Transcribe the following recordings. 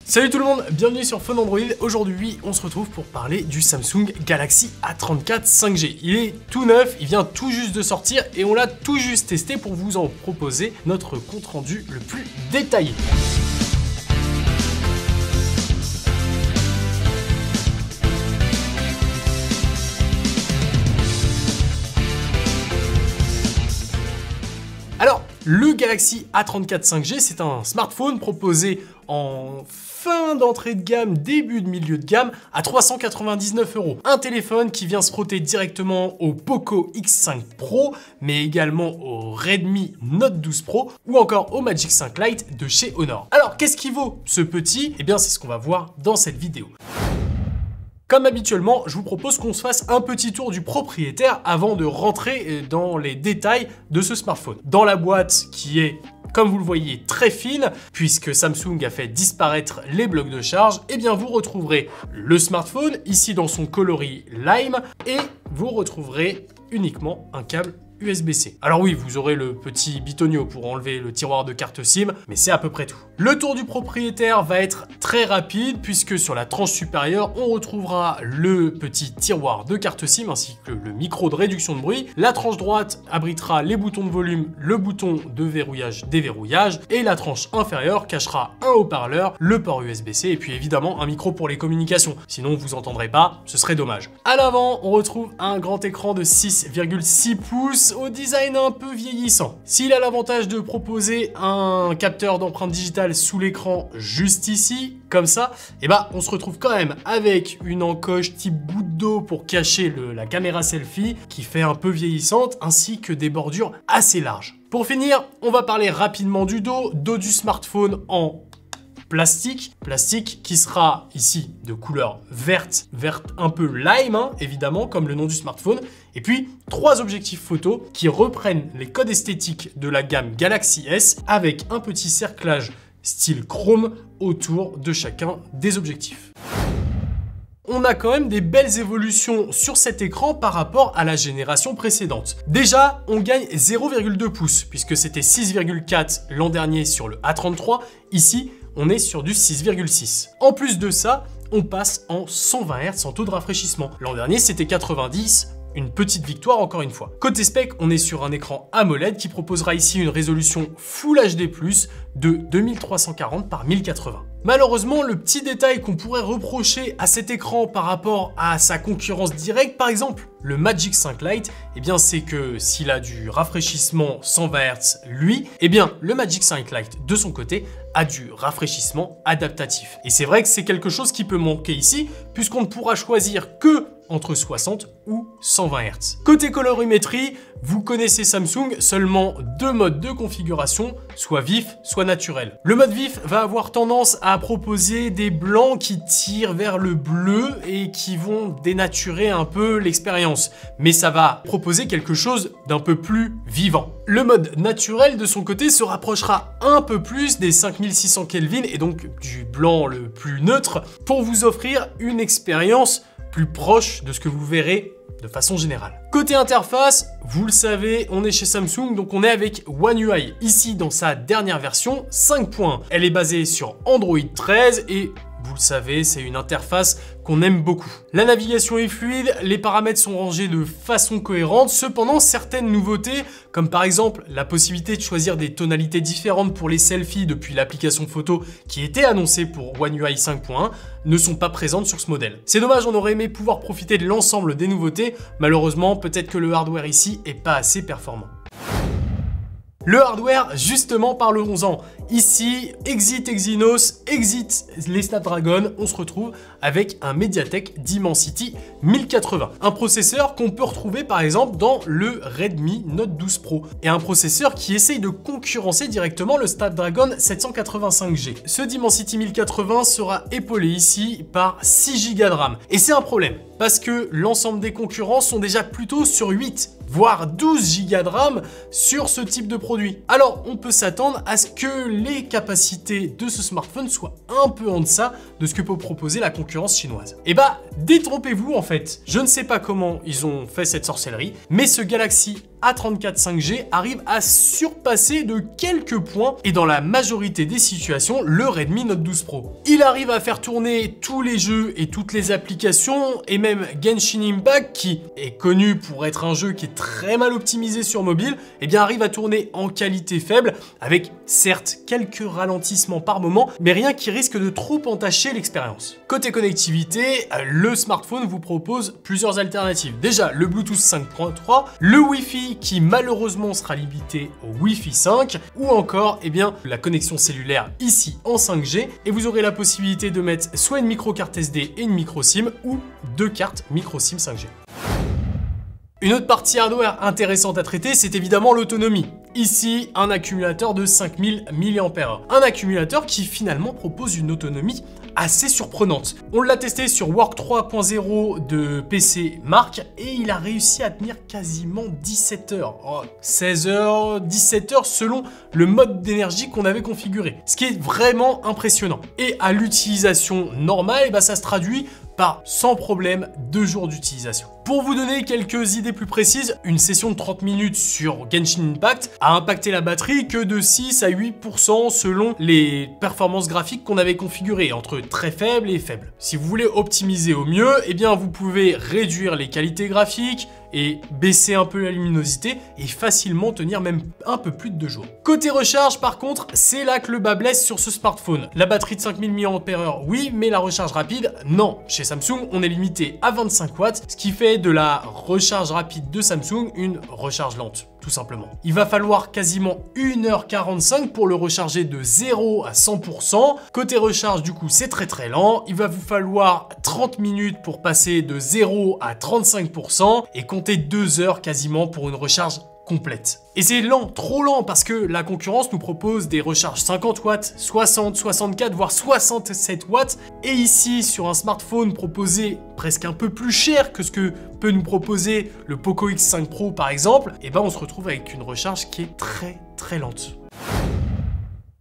Salut tout le monde, bienvenue sur Phone Android. Aujourd'hui, on se retrouve pour parler du Samsung Galaxy A34 5G. Il est tout neuf, il vient tout juste de sortir et on l'a tout juste testé pour vous en proposer notre compte rendu le plus détaillé. Alors, le Galaxy A34 5G, c'est un smartphone proposé en fin d'entrée de gamme, début de milieu de gamme, à 399 €. Un téléphone qui vient se frotter directement au Poco X5 Pro, mais également au Redmi Note 12 Pro ou encore au Magic 5 Lite de chez Honor. Alors, qu'est-ce qui vaut ce petit? Eh bien, c'est ce qu'on va voir dans cette vidéo. Comme habituellement, je vous propose qu'on se fasse un petit tour du propriétaire avant de rentrer dans les détails de ce smartphone. Dans la boîte qui est, comme vous le voyez, très fine, puisque Samsung a fait disparaître les blocs de charge, eh bien vous retrouverez le smartphone, ici dans son coloris lime, et vous retrouverez uniquement un câble USB-C. Alors oui, vous aurez le petit bitonio pour enlever le tiroir de carte SIM, mais c'est à peu près tout. Le tour du propriétaire va être très rapide puisque sur la tranche supérieure, on retrouvera le petit tiroir de carte SIM ainsi que le micro de réduction de bruit. La tranche droite abritera les boutons de volume, le bouton de verrouillage, déverrouillage et la tranche inférieure cachera un haut-parleur, le port USB-C et puis évidemment un micro pour les communications. Sinon, vous entendrez pas, ce serait dommage. À l'avant, on retrouve un grand écran de 6,6 pouces au design un peu vieillissant. S'il a l'avantage de proposer un capteur d'empreinte digitale sous l'écran juste ici, comme ça, et ben on se retrouve quand même avec une encoche type goutte d'eau pour cacher la caméra selfie qui fait un peu vieillissante, ainsi que des bordures assez larges. Pour finir, on va parler rapidement du dos du smartphone en plastique qui sera ici de couleur verte un peu lime, hein, évidemment, comme le nom du smartphone. Et puis, 3 objectifs photo qui reprennent les codes esthétiques de la gamme Galaxy S avec un petit cerclage style chrome autour de chacun des objectifs. On a quand même des belles évolutions sur cet écran par rapport à la génération précédente. Déjà, on gagne 0,2 pouces puisque c'était 6,4 l'an dernier sur le A33. Ici, on est sur du 6,6. En plus de ça, on passe en 120 Hz en taux de rafraîchissement. L'an dernier, c'était 90. Une petite victoire encore une fois. Côté spec, on est sur un écran AMOLED qui proposera ici une résolution Full HD+, de 2340 par 1080. Malheureusement, le petit détail qu'on pourrait reprocher à cet écran par rapport à sa concurrence directe, par exemple le Magic 5 Lite, eh bien c'est que s'il a du rafraîchissement 120 Hz lui, eh bien le Magic 5 Lite de son côté a du rafraîchissement adaptatif. Et c'est vrai que c'est quelque chose qui peut manquer ici, puisqu'on ne pourra choisir que entre 60 ou 120 Hz. Côté colorimétrie, vous connaissez Samsung, seulement 2 modes de configuration, soit vif, soit naturel. Le mode vif va avoir tendance à proposer des blancs qui tirent vers le bleu et qui vont dénaturer un peu l'expérience, mais ça va proposer quelque chose d'un peu plus vivant. Le mode naturel de son côté se rapprochera un peu plus des 5600 Kelvin et donc du blanc le plus neutre pour vous offrir une expérience plus proche de ce que vous verrez de façon générale. Côté interface, vous le savez, on est chez Samsung, donc on est avec One UI, ici dans sa dernière version 5.1. Elle est basée sur Android 13 et vous le savez, c'est une interface qu'on aime beaucoup. La navigation est fluide, les paramètres sont rangés de façon cohérente, cependant certaines nouveautés, comme par exemple la possibilité de choisir des tonalités différentes pour les selfies depuis l'application photo qui était annoncée pour One UI 5.1, ne sont pas présentes sur ce modèle. C'est dommage, on aurait aimé pouvoir profiter de l'ensemble des nouveautés, malheureusement peut-être que le hardware ici est pas assez performant. Le hardware, justement, parlons-en. Ici, exit Exynos, exit les Snapdragon, on se retrouve avec un Mediatek Dimensity 1080. Un processeur qu'on peut retrouver par exemple dans le Redmi Note 12 Pro. Et un processeur qui essaye de concurrencer directement le Snapdragon 785G. Ce Dimensity 1080 sera épaulé ici par 6 Go de RAM. Et c'est un problème, parce que l'ensemble des concurrents sont déjà plutôt sur 8, voire 12 Go de RAM sur ce type de produit. Alors, on peut s'attendre à ce que les capacités de ce smartphone soient un peu en deçà de ce que peut proposer la concurrence chinoise. Et bah, détrompez-vous en fait. Je ne sais pas comment ils ont fait cette sorcellerie, mais ce Galaxy A34 5G arrive à surpasser de quelques points et dans la majorité des situations le Redmi Note 12 Pro. Il arrive à faire tourner tous les jeux et toutes les applications et même Genshin Impact qui est connu pour être un jeu qui est très mal optimisé sur mobile, et bien arrive à tourner en qualité faible avec certes quelques ralentissements par moment mais rien qui risque de trop entacher l'expérience. Côté connectivité, le smartphone vous propose plusieurs alternatives. Déjà le Bluetooth 5.3, le Wi-Fi qui malheureusement sera limité au Wi-Fi 5 ou encore la connexion cellulaire ici en 5G et vous aurez la possibilité de mettre soit une micro carte SD et une micro SIM ou deux cartes micro SIM 5G. Une autre partie hardware intéressante à traiter, c'est évidemment l'autonomie. Ici, un accumulateur de 5000 mAh. Un accumulateur qui finalement propose une autonomie assez surprenante. On l'a testé sur Work 3.0 de PC Mark et il a réussi à tenir quasiment 17 heures. 16 heures, 17 heures selon le mode d'énergie qu'on avait configuré. Ce qui est vraiment impressionnant. Et à l'utilisation normale, ça se traduit par sans problème 2 jours d'utilisation. Pour vous donner quelques idées plus précises, une session de 30 minutes sur Genshin Impact a impacté la batterie que de 6 à 8% selon les performances graphiques qu'on avait configurées, entre très faibles et faibles. Si vous voulez optimiser au mieux, vous pouvez réduire les qualités graphiques et baisser un peu la luminosité et facilement tenir même un peu plus de 2 jours. Côté recharge par contre, c'est là que le bas blesse sur ce smartphone. La batterie de 5000 mAh, oui, mais la recharge rapide, non. Chez Samsung, on est limité à 25 watts, ce qui fait de la recharge rapide de Samsung une recharge lente, tout simplement. Il va falloir quasiment 1h45 pour le recharger de 0 à 100%. Côté recharge, du coup, c'est très lent. Il va vous falloir 30 minutes pour passer de 0 à 35% et compter 2 heures quasiment pour une recharge complète. Et c'est lent, trop lent, parce que la concurrence nous propose des recharges 50 watts, 60, 64, voire 67 watts. Et ici, sur un smartphone proposé presque un peu plus cher que ce que peut nous proposer le Poco X5 Pro par exemple, on se retrouve avec une recharge qui est très lente.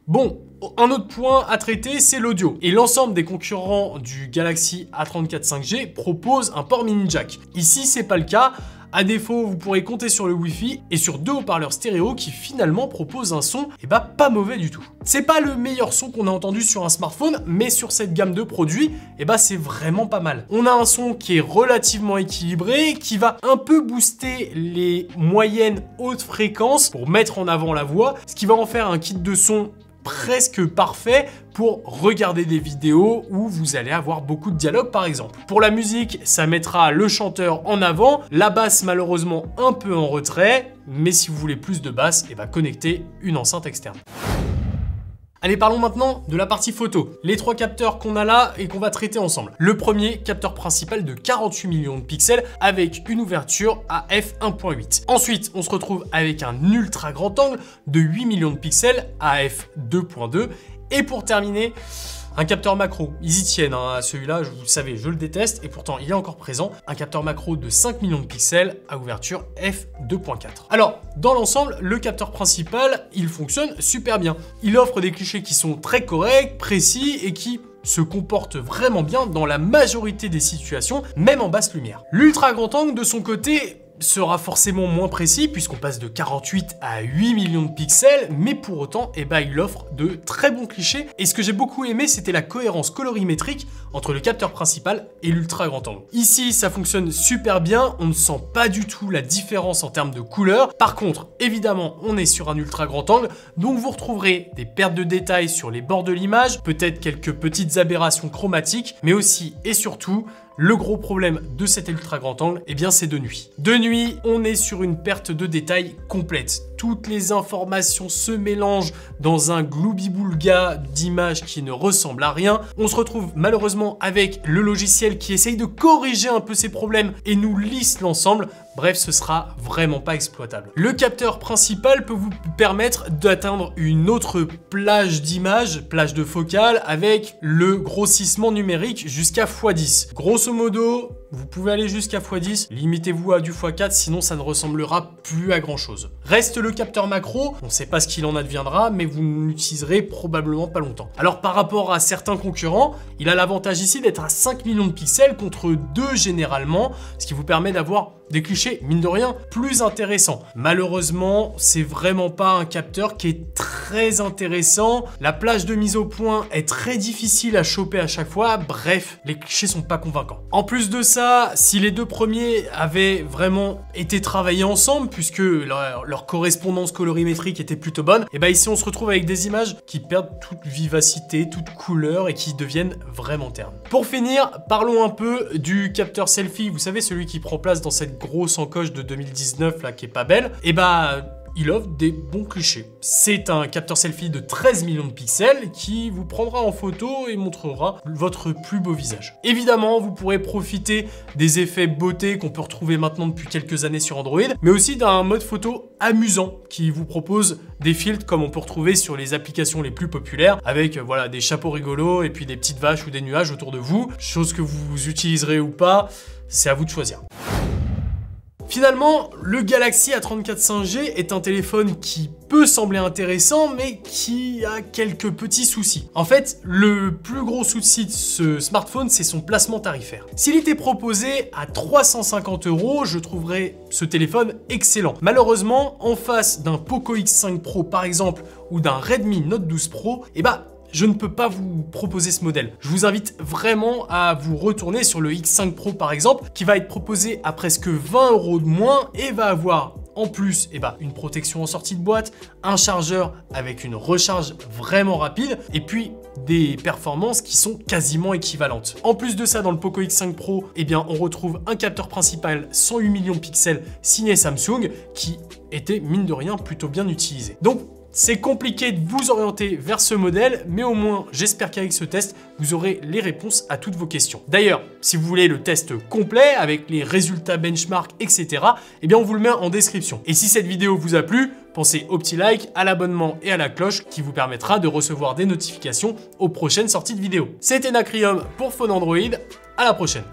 Bon, un autre point à traiter, c'est l'audio. Et l'ensemble des concurrents du Galaxy A34 5G proposent un port mini jack. Ici, c'est pas le cas. À défaut, vous pourrez compter sur le Wi-Fi et sur 2 haut-parleurs stéréo qui finalement proposent un son pas mauvais du tout. C'est pas le meilleur son qu'on a entendu sur un smartphone, mais sur cette gamme de produits, c'est vraiment pas mal. On a un son qui est relativement équilibré, qui va un peu booster les moyennes hautes fréquences pour mettre en avant la voix, ce qui va en faire un kit de son presque parfait pour regarder des vidéos où vous allez avoir beaucoup de dialogue par exemple. Pour la musique, ça mettra le chanteur en avant, la basse malheureusement un peu en retrait, mais si vous voulez plus de basse, connectez une enceinte externe. Allez, parlons maintenant de la partie photo. Les 3 capteurs qu'on a là et qu'on va traiter ensemble. Le premier, capteur principal de 48 millions de pixels avec une ouverture à f1.8. Ensuite, on se retrouve avec un ultra grand angle de 8 millions de pixels à f2.2. Et pour terminer, un capteur macro, ils y tiennent à celui-là, vous le savez, je le déteste et pourtant il est encore présent. Un capteur macro de 5 millions de pixels à ouverture f2.4. Alors, dans l'ensemble, le capteur principal, il fonctionne super bien. Il offre des clichés qui sont très corrects, précis et qui se comportent vraiment bien dans la majorité des situations, même en basse lumière. L'ultra grand angle, de son côté, sera forcément moins précis puisqu'on passe de 48 à 8 millions de pixels, mais pour autant, il offre de très bons clichés. Et ce que j'ai beaucoup aimé, c'était la cohérence colorimétrique entre le capteur principal et l'ultra grand angle. Ici, ça fonctionne super bien, on ne sent pas du tout la différence en termes de couleur. Par contre, évidemment, on est sur un ultra grand angle, donc vous retrouverez des pertes de détails sur les bords de l'image, peut-être quelques petites aberrations chromatiques, mais aussi et surtout, le gros problème de cet ultra grand angle, c'est de nuit. De nuit, on est sur une perte de détail complète. Toutes les informations se mélangent dans un gloubi-boulga d'images qui ne ressemble à rien. On se retrouve malheureusement avec le logiciel qui essaye de corriger un peu ces problèmes et nous lisse l'ensemble. Bref, ce sera vraiment pas exploitable. Le capteur principal peut vous permettre d'atteindre une autre plage d'images, plage de focale, avec le grossissement numérique jusqu'à x10. Grosso modo, vous pouvez aller jusqu'à x10, limitez-vous à du x4, sinon ça ne ressemblera plus à grand chose. Reste le capteur macro, on ne sait pas ce qu'il en adviendra, mais vous n'utiliserez probablement pas longtemps. Alors par rapport à certains concurrents, il a l'avantage ici d'être à 5 millions de pixels contre 2 généralement, ce qui vous permet d'avoir des clichés, mine de rien, plus intéressants. Malheureusement, c'est vraiment pas un capteur qui est très intéressant. La plage de mise au point est très difficile à choper à chaque fois. Bref, les clichés sont pas convaincants. En plus de ça, si les deux premiers avaient vraiment été travaillés ensemble, puisque leur correspondance colorimétrique était plutôt bonne, et bah ici on se retrouve avec des images qui perdent toute vivacité, toute couleur et qui deviennent vraiment ternes. Pour finir, parlons un peu du capteur selfie. Vous savez, celui qui prend place dans cette grosse encoche de 2019 là qui est pas belle. Et bah il offre des bons clichés. C'est un capteur selfie de 13 millions de pixels qui vous prendra en photo et montrera votre plus beau visage. Évidemment, vous pourrez profiter des effets beauté qu'on peut retrouver maintenant depuis quelques années sur Android, mais aussi d'un mode photo amusant qui vous propose des filtres comme on peut retrouver sur les applications les plus populaires avec voilà, des chapeaux rigolos et puis des petites vaches ou des nuages autour de vous, chose que vous utiliserez ou pas, c'est à vous de choisir. Finalement, le Galaxy A34 5G est un téléphone qui peut sembler intéressant, mais qui a quelques petits soucis. En fait, le plus gros souci de ce smartphone, c'est son placement tarifaire. S'il était proposé à 350 €, je trouverais ce téléphone excellent. Malheureusement, en face d'un Poco X5 Pro par exemple, ou d'un Redmi Note 12 Pro, je ne peux pas vous proposer ce modèle. Je vous invite vraiment à vous retourner sur le X5 Pro par exemple, qui va être proposé à presque 20 € de moins et va avoir en plus une protection en sortie de boîte, un chargeur avec une recharge vraiment rapide et puis des performances qui sont quasiment équivalentes. En plus de ça, dans le Poco X5 Pro, on retrouve un capteur principal 108 millions de pixels signé Samsung qui était mine de rien plutôt bien utilisé. Donc c'est compliqué de vous orienter vers ce modèle, mais au moins, j'espère qu'avec ce test, vous aurez les réponses à toutes vos questions. D'ailleurs, si vous voulez le test complet, avec les résultats benchmark, etc., on vous le met en description. Et si cette vidéo vous a plu, pensez au petit like, à l'abonnement et à la cloche qui vous permettra de recevoir des notifications aux prochaines sorties de vidéos. C'était Nacrium pour Phone Android, à la prochaine.